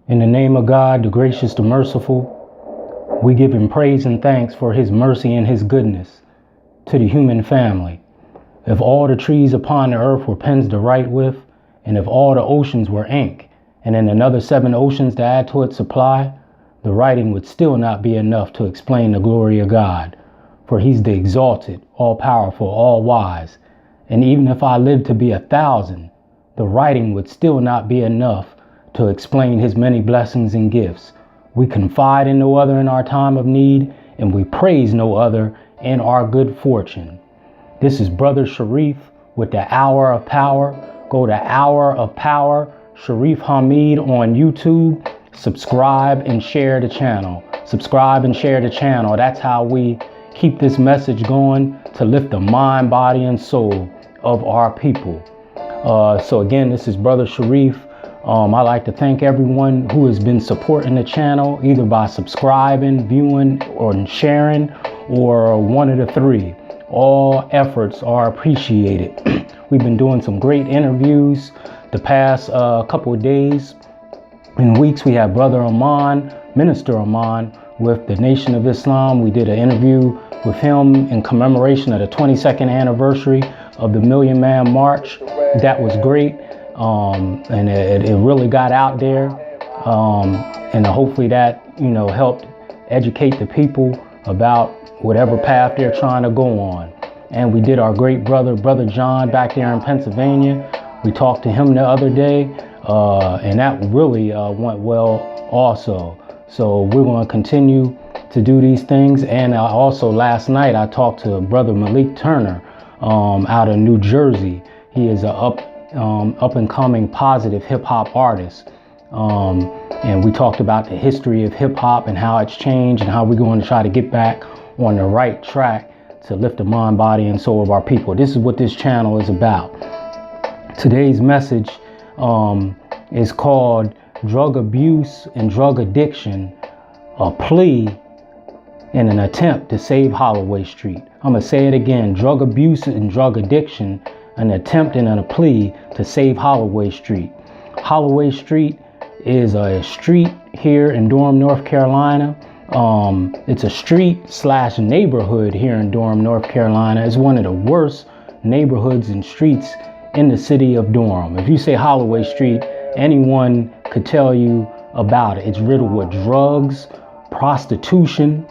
In the name of God, the gracious, the merciful, we give him praise and thanks for his mercy and his goodness to the human family. If all the trees upon the earth were pens to write with, and if all the oceans were ink, and in another 7 oceans to add to its supply, the writing would still not be enough to explain the glory of God. For he's the exalted, all-powerful, all-wise. And even if I lived to be 1,000, the writing would still not be enough to explain his many blessings and gifts. We confide in no other in our time of need, and we praise no other in our good fortune. This is Brother Shareef with the Hour of Power. Go to Hour of Power, Shareef Hamid on YouTube. Subscribe and share the channel. Subscribe and share the channel. That's how we keep this message going to lift the mind, body, and soul of our people. So again, this is Brother Shareef. I'd like to thank everyone who has been supporting the channel, either by subscribing, viewing, or sharing, or one of the 3. All efforts are appreciated. We've been doing some great interviews the past couple of days and weeks. We have Brother Aman, Minister Aman, with the Nation of Islam. We did an interview with him in commemoration of the 22nd anniversary of the Million Man March. That was great. And it really got out there, and hopefully that, helped educate the people about whatever path they're trying to go on. And we did our great Brother John, back there in Pennsylvania. We talked to him the other day, and that really went well also. So we're going to continue to do these things. And also last night I talked to Brother Malik Turner out of New Jersey. He is a up and coming positive hip hop artist. And we talked about the history of hip hop and how it's changed and how we're going to try to get back on the right track to lift the mind, body, and soul of our people. This is what this channel is about. Today's message is called Drug Abuse and Drug Addiction, a plea in an attempt to save Holloway Street. I'm going to say it again. Drug abuse and drug addiction, an attempt and a plea to save Holloway Street. Holloway Street is a street here in Durham, North Carolina. It's a street/neighborhood here in Durham, North Carolina. It's one of the worst neighborhoods and streets in the city of Durham. If you say Holloway Street, anyone could tell you about it. It's riddled with drugs, prostitution,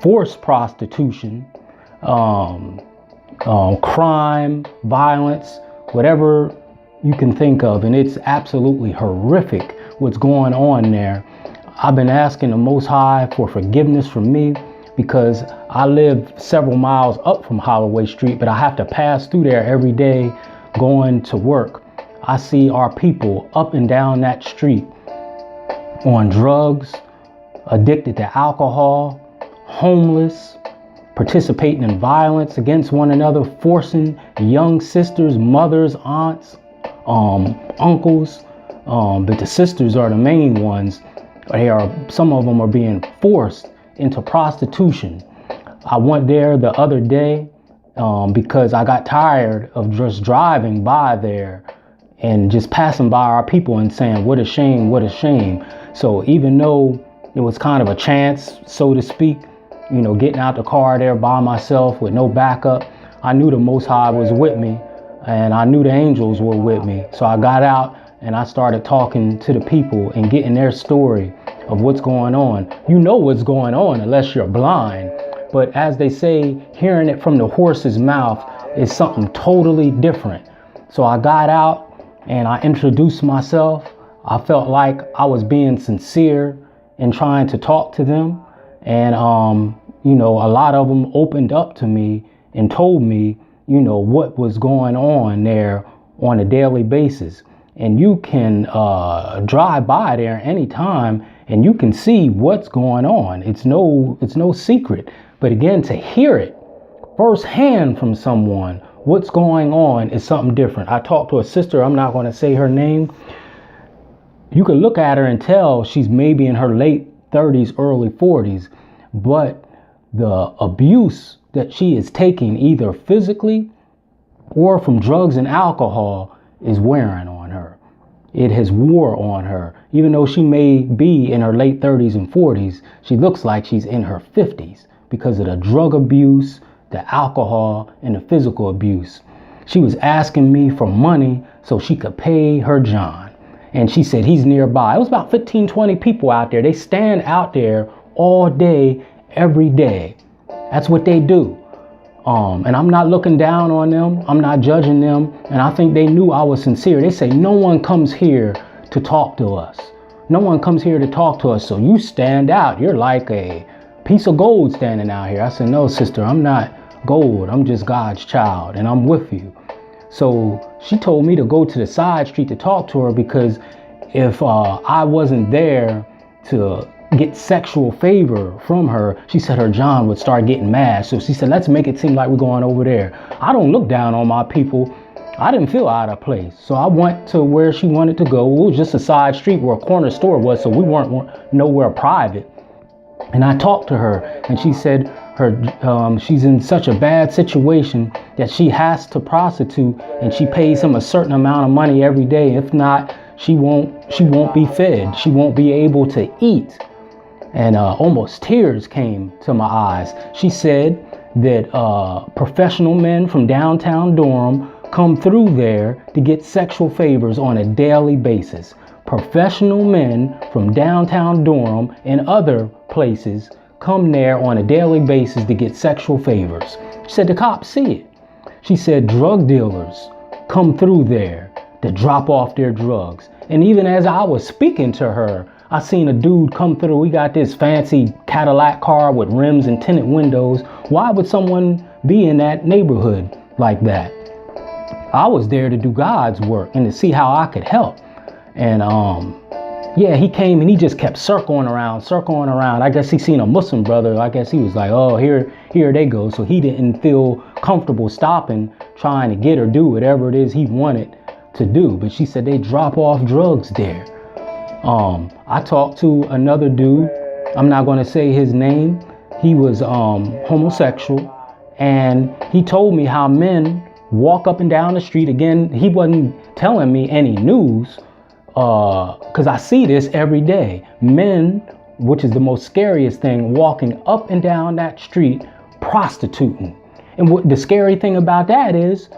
forced prostitution, crime, violence, whatever you can think of. And it's absolutely horrific what's going on there. I've been asking the Most High for forgiveness from me, because I live several miles up from Holloway Street, but I have to pass through there every day going to work. I see our people up and down that street on drugs, addicted to alcohol, homeless, participating in violence against one another, forcing young sisters, mothers, aunts, uncles, but the sisters are the main ones. Some of them are being forced into prostitution. I went there the other day because I got tired of just driving by there and just passing by our people and saying, what a shame, what a shame. So even though it was kind of a chance, so to speak, getting out the car there by myself with no backup, I knew the Most High was with me, and I knew the angels were with me. So I got out and I started talking to the people and getting their story of what's going on. You know what's going on unless you're blind. But as they say, hearing it from the horse's mouth is something totally different. So I got out and I introduced myself. I felt like I was being sincere in trying to talk to them. And, a lot of them opened up to me and told me, what was going on there on a daily basis. And you can drive by there anytime and you can see what's going on. It's no secret. But again, to hear it firsthand from someone, what's going on, is something different. I talked to a sister, I'm not going to say her name. You could look at her and tell she's maybe in her late 30s, early 40s, but the abuse that she is taking, either physically or from drugs and alcohol, is wearing on her. It has wore on her. Even though she may be in her late 30s and 40s, she looks like she's in her 50s because of the drug abuse, the alcohol, and the physical abuse. She was asking me for money so she could pay her John. And she said he's nearby. It was about 15, 20 people out there. They stand out there all day, every day. That's what they do. And I'm not looking down on them. I'm not judging them. And I think they knew I was sincere. They say, no one comes here to talk to us. No one comes here to talk to us. So you stand out. You're like a piece of gold standing out here. I said, no, sister, I'm not gold. I'm just God's child and I'm with you. So she told me to go to the side street to talk to her because if I wasn't there to get sexual favor from her, she said her John would start getting mad. So she said, let's make it seem like we're going over there. I don't look down on my people. I didn't feel out of place. So I went to where she wanted to go. It was just a side street where a corner store was. So we weren't nowhere private. And I talked to her and she said she's in such a bad situation that she has to prostitute and she pays him a certain amount of money every day. If not, she won't be fed. She won't be able to eat. And almost tears came to my eyes. She said that professional men from downtown Durham come through there to get sexual favors on a daily basis. Professional men from downtown Durham and other places come there on a daily basis to get sexual favors. She said the cops see it. She said drug dealers come through there to drop off their drugs. And even as I was speaking to her, I seen a dude come through. We got this fancy Cadillac car with rims and tinted windows. Why would someone be in that neighborhood like that? I was there to do God's work and to see how I could help. And yeah, he came and he just kept circling around. I guess he seen a Muslim brother. I guess he was like, oh, here they go. So he didn't feel comfortable stopping, trying to get or do whatever it is he wanted to do. But she said they drop off drugs there. I talked to another dude. I'm not going to say his name. He was homosexual, and he told me how men walk up and down the street. Again, he wasn't telling me any news because I see this every day. Men, which is the most scariest thing, walking up and down that street prostituting. And what the scary thing about that is,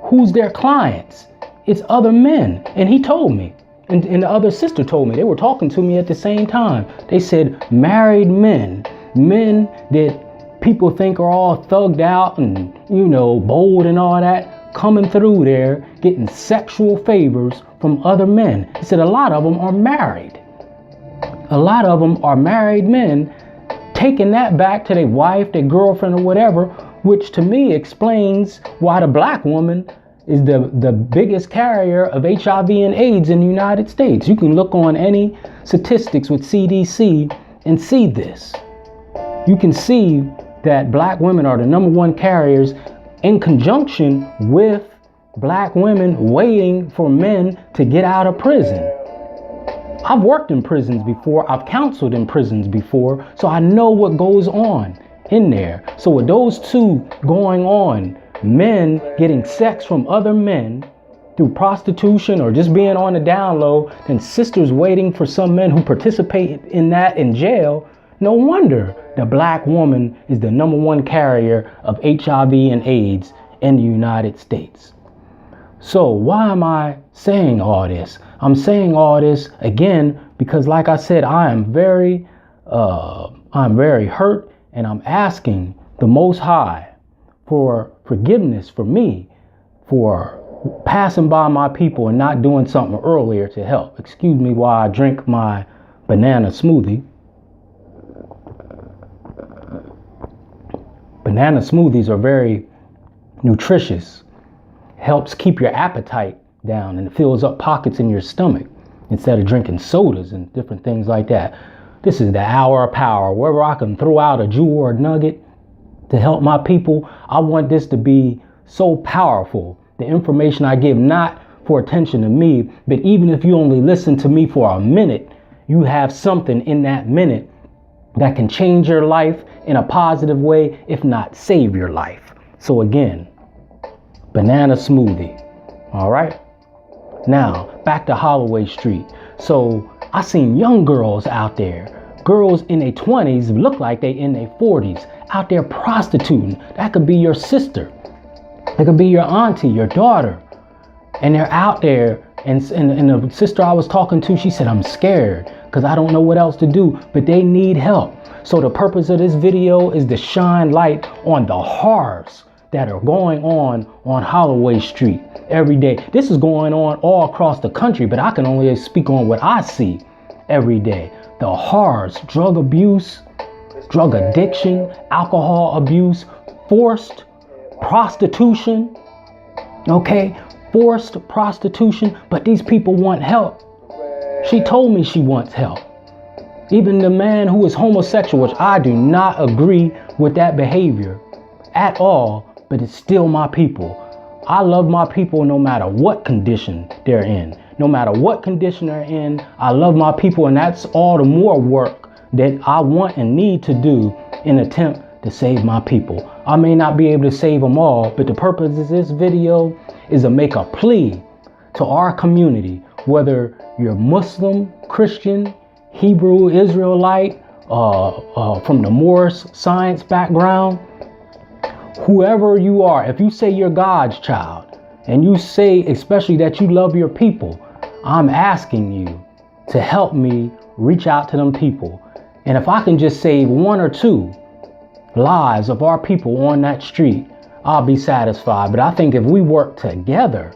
who's their clients? It's other men. And he told me. And the other sister told me, they were talking to me at the same time. They said married men that people think are all thugged out and, bold and all that, coming through there, getting sexual favors from other men. He said a lot of them are married. A lot of them are married men taking that back to their wife, their girlfriend or whatever, which to me explains why the black woman is the biggest carrier of HIV and AIDS in the United States. You can look on any statistics with CDC and see this. You can see that black women are the #1 carriers in conjunction with black women waiting for men to get out of prison. I've worked in prisons before. I've counseled in prisons before. So I know what goes on in there. So with those two going on, men getting sex from other men through prostitution or just being on the down low, and sisters waiting for some men who participate in that in jail, no wonder the black woman is the #1 carrier of HIV and AIDS in the United States. So why am I saying all this? I'm saying all this again because, like I said, I'm very hurt, and I'm asking the Most High for forgiveness for me for passing by my people and not doing something earlier to help. Excuse me while I drink my banana smoothie. Banana smoothies are very nutritious. Helps keep your appetite down and fills up pockets in your stomach instead of drinking sodas and different things like that. This is the hour of power. Wherever I can throw out a jewel or a nugget to help my people, I want this to be so powerful. The information I give, not for attention to me, but even if you only listen to me for a minute, you have something in that minute that can change your life in a positive way, if not save your life. So again, banana smoothie. All right. Now, back to Holloway Street. So I seen young girls out there, girls in their 20s look like they in their 40s, out there prostituting. That could be your sister. It could be your auntie, your daughter. And they're out there. And the sister I was talking to, she said, I'm scared because I don't know what else to do, but they need help. So the purpose of this video is to shine light on the horrors that are going on Holloway Street every day. This is going on all across the country, but I can only speak on what I see every day. The horrors, drug abuse, drug addiction, alcohol abuse, forced prostitution, okay? Forced prostitution, but these people want help. She told me she wants help. Even the man who is homosexual, which I do not agree with that behavior at all, but it's still my people. I love my people no matter what condition they're in. No matter what condition they're in, I love my people, and that's all the more work that I want and need to do in an attempt to save my people. I may not be able to save them all, but the purpose of this video is to make a plea to our community, whether you're Muslim, Christian, Hebrew, Israelite, from the Moorish science background, whoever you are. If you say you're God's child and you say especially that you love your people, I'm asking you to help me reach out to them people. And if I can just save 1 or 2 lives of our people on that street, I'll be satisfied. But I think if we work together,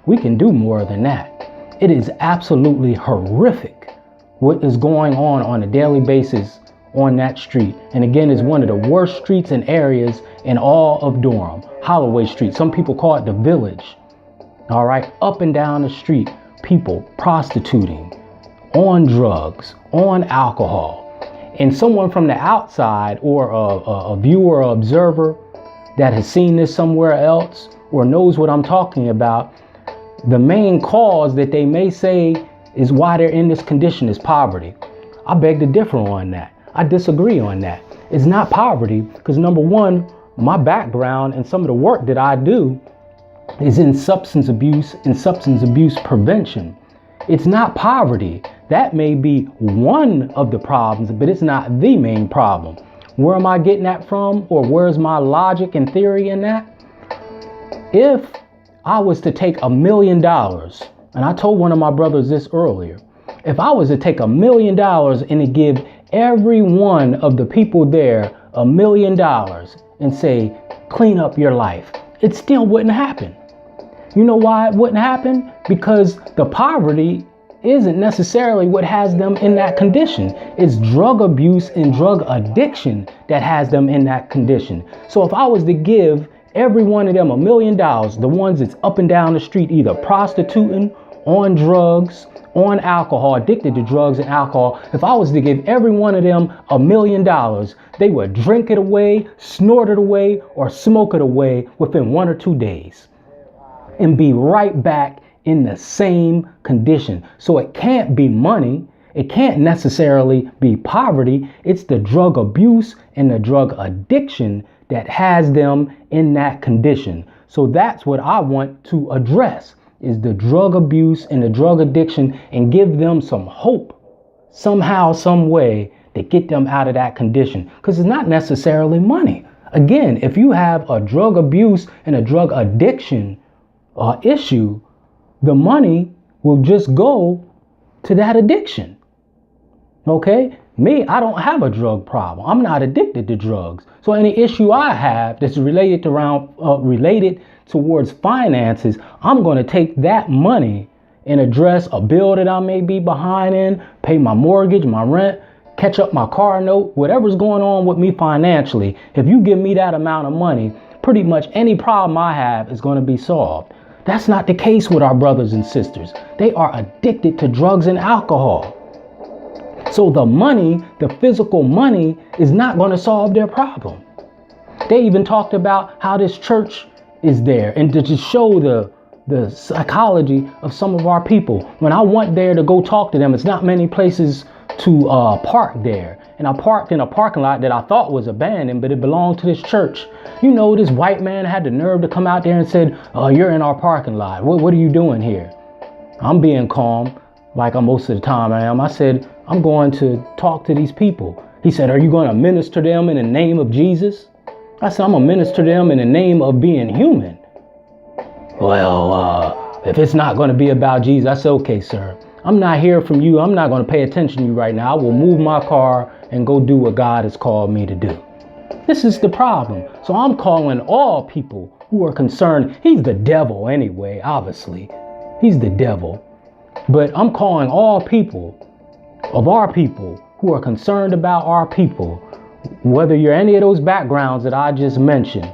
we can do more than that. It is absolutely horrific what is going on a daily basis on that street. And again, it's one of the worst streets and areas in all of Durham, Holloway Street. Some people call it the village. All right, up and down the street, people prostituting, on drugs, on alcohol. And someone from the outside, or a viewer or observer that has seen this somewhere else or knows what I'm talking about, the main cause that they may say is why they're in this condition is poverty. I beg to differ on that. I disagree on that. It's not poverty, because number one, my background and some of the work that I do is in substance abuse and substance abuse prevention. It's not poverty. That may be one of the problems, but it's not the main problem. Where am I getting that from? Or where's my logic and theory in that? If I was to take $1 million, and I told one of my brothers this earlier, if I was to take $1 million and to give every one of the people there $1 million and say, clean up your life, it still wouldn't happen. You know why it wouldn't happen? Because the poverty isn't necessarily what has them in that condition. It's drug abuse and drug addiction that has them in that condition. So if I was to give every one of them $1 million, the ones that's up and down the street, either prostituting, on drugs, on alcohol, addicted to drugs and alcohol, if I was to give every one of them $1 million, they would drink it away, snort it away, or smoke it away within 1 or 2 days and be right back in the same condition. So it can't be money. It can't necessarily be poverty. It's the drug abuse and the drug addiction that has them in that condition. So that's what I want to address, is the drug abuse and the drug addiction, and give them some hope somehow, some way, to get them out of that condition. Because it's not necessarily money. Again, if you have a drug abuse and a drug addiction issue, the money will just go to that addiction. Okay? Me, I don't have a drug problem. I'm not addicted to drugs. So any issue I have that's related towards finances, I'm going to take that money and address a bill that I may be behind in, pay my mortgage, my rent, catch up my car note, whatever's going on with me financially. If you give me that amount of money, pretty much any problem I have is going to be solved. That's not the case with our brothers and sisters. They are addicted to drugs and alcohol. So the money, the physical money, is not going to solve their problem. They even talked about how this church is there, and to just show the psychology of some of our people. When I went there to go talk to them, it's not many places to park there. and I parked in a parking lot that I thought was abandoned, but it belonged to this church. You know, this white man had the nerve to come out there and said, you're in our parking lot. What are you doing here? I'm being calm, like most of the time I am. I said, I'm going to talk to these people. He said, are you going to minister to them in the name of Jesus? I said, I'm going to minister to them in the name of being human. Well, if it's not going to be about Jesus, I said, okay, sir, I'm not here from you. I'm not going to pay attention to you right now. I will move my car and go do what God has called me to do. This is the problem. So I'm calling all people who are concerned. He's the devil anyway, obviously. He's the devil. But I'm calling all people of our people who are concerned about our people, whether you're any of those backgrounds that I just mentioned,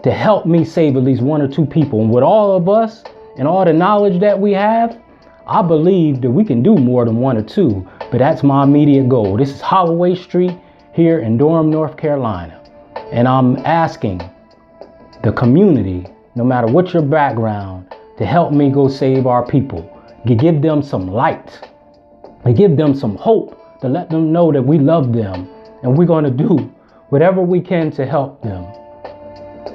to help me save at least one or two people. And with all of us and all the knowledge that we have, I believe that we can do more than one or two, but that's my immediate goal. This is Holloway Street here in Durham, North Carolina. And I'm asking the community, no matter what your background, to help me go save our people, to give them some light, to give them some hope, to let them know that we love them and we're going to do whatever we can to help them.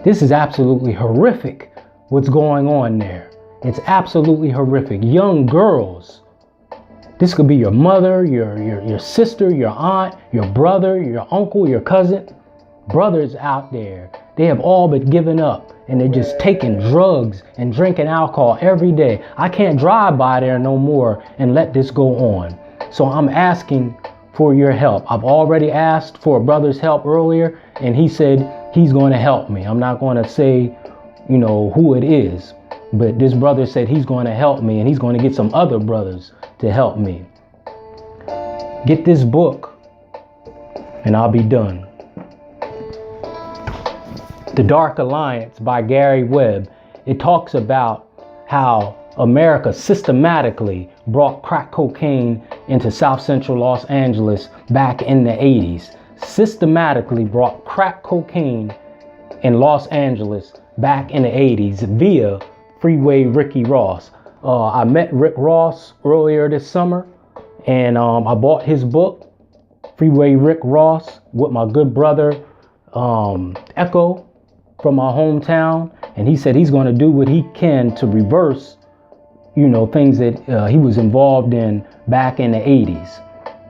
This is absolutely horrific what's going on there. It's absolutely horrific. Young girls. This could be your mother, your sister, your aunt, your brother, your uncle, your cousin. Brothers out there, they have all but given up and they're just taking drugs and drinking alcohol every day. I can't drive by there no more and let this go on. So I'm asking for your help. I've already asked for a brother's help earlier, and he said he's going to help me. I'm not going to say, who it is, but this brother said he's going to help me, and he's going to get some other brothers to help me. Get this book, and I'll be done. The Dark Alliance by Gary Webb. It talks about how America systematically brought crack cocaine into South Central Los Angeles back in the 80s. Systematically brought crack cocaine in Los Angeles back in the 80s via Freeway Ricky Ross. I met Rick Ross earlier this summer, and I bought his book, Freeway Rick Ross, with my good brother Echo from my hometown, and he said he's going to do what he can to reverse things that he was involved in back in the 80s.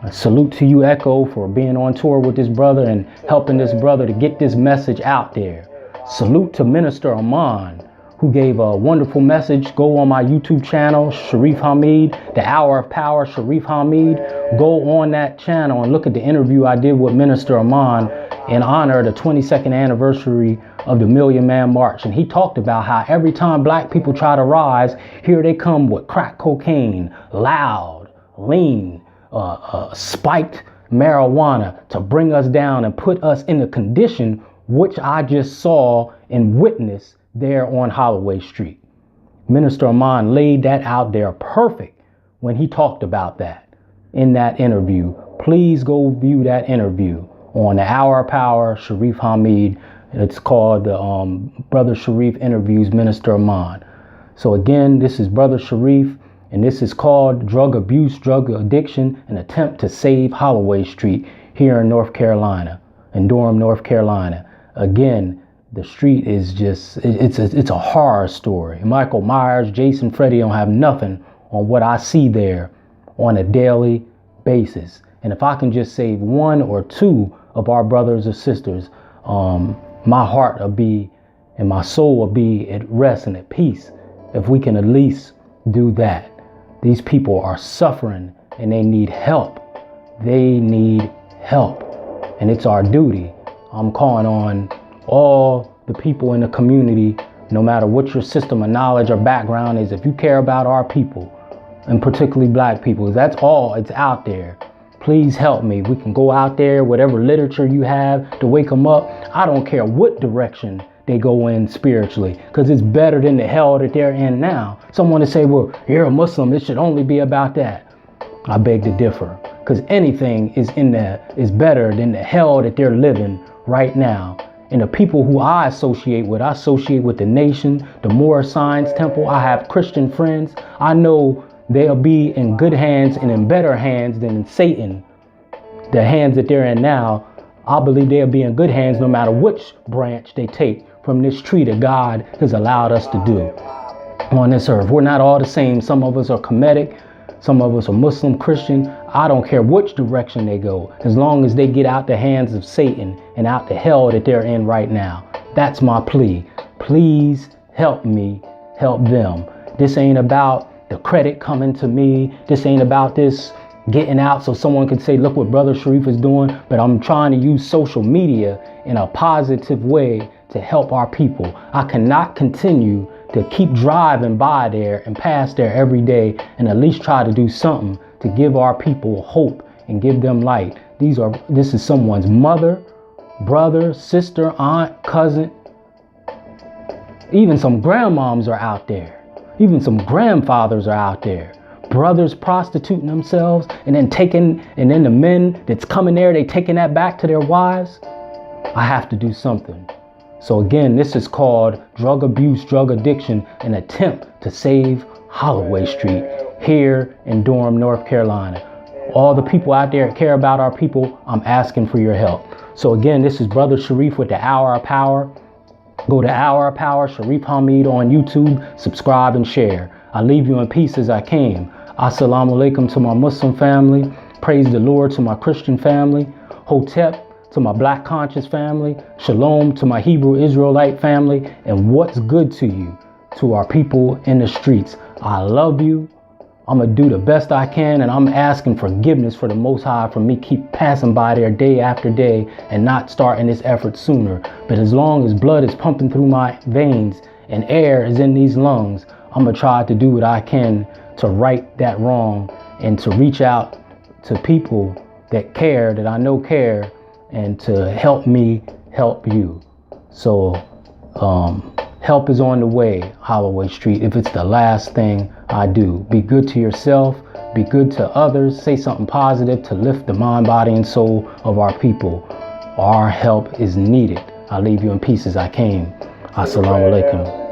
A salute to you, Echo, for being on tour with this brother and helping this brother to get this message out there. Salute to Minister Amon, who gave a wonderful message. Go on my YouTube channel, Shareef Hamid, The Hour of Power, Shareef Hamid. Go on that channel and look at the interview I did with Minister Amon in honor of the 22nd anniversary of the Million Man March. And he talked about how every time black people try to rise, here they come with crack cocaine, loud, lean, spiked marijuana to bring us down and put us in the condition which I just saw and witnessed there on Holloway Street. Minister Amon laid that out there perfect when he talked about that in that interview. Please go view that interview on The Hour of Power, Shareef Hamid. It's called the Brother Shareef Interviews Minister Amon. So again, this is Brother Shareef, and this is called Drug Abuse, Drug Addiction, an Attempt to Save Holloway Street here in North Carolina, in Durham, North Carolina. Again, the street is just, it's a horror story. Michael Myers, Jason, Freddy don't have nothing on what I see there on a daily basis. And if I can just save one or two of our brothers or sisters, my heart will be and my soul will be at rest and at peace if we can at least do that. These people are suffering and they need help. They need help. And it's our duty. I'm calling on all the people in the community, no matter what your system of knowledge or background is. If you care about our people, and particularly black people, that's all it's out there. Please help me. We can go out there, whatever literature you have to wake them up. I don't care what direction they go in spiritually, because it's better than the hell that they're in now. Someone to say, well, you're a Muslim, it should only be about that. I beg to differ, because anything is better than the hell that they're living right now. And the people who I associate with the nation, the Moore Science Temple. I have Christian friends. I know they'll be in good hands and in better hands than Satan the hands that they're in now, I believe they'll be in good hands no matter which branch they take from this tree that God has allowed us to do on this earth. We're not all the same. Some of us are Kemetic, some of us are Muslim, Christian. I don't care which direction they go, as long as they get out the hands of Satan and out the hell that they're in right now. That's my plea. Please help me, help them. This ain't about the credit coming to me. This ain't about this getting out so someone can say, look what Brother Shareef is doing. But I'm trying to use social media in a positive way to help our people. I cannot continue to keep driving by there and past there every day and at least try to do something to give our people hope and give them light. This is someone's mother, brother, sister, aunt, cousin. Even some grandmoms are out there. Even some grandfathers are out there. Brothers prostituting themselves and then the men that's coming there, they taking that back to their wives. I have to do something. So again, this is called drug abuse, drug addiction, an attempt to save Holloway Street here in Durham, North Carolina. All the people out there that care about our people, I'm asking for your help. So again, this is Brother Shareef with the Hour of Power. Go to Hour of Power, Shareef Hamid on YouTube, subscribe and share. I leave you in peace as I came. Assalamu alaikum to my Muslim family. Praise the Lord to my Christian family. Hotep to my Black conscious family. Shalom to my Hebrew Israelite family. And what's good to you, to our people in the streets. I love you. I'm going to do the best I can, and I'm asking forgiveness for the Most High for me keep passing by there day after day and not starting this effort sooner. But as long as blood is pumping through my veins and air is in these lungs, I'm going to try to do what I can to right that wrong and to reach out to people that care, that I know care, and to help me help you. So help is on the way, Holloway Street, if it's the last thing I do. Be good to yourself, be good to others, say something positive to lift the mind, body, and soul of our people. Our help is needed. I leave you in peace as I came. Assalamu alaikum.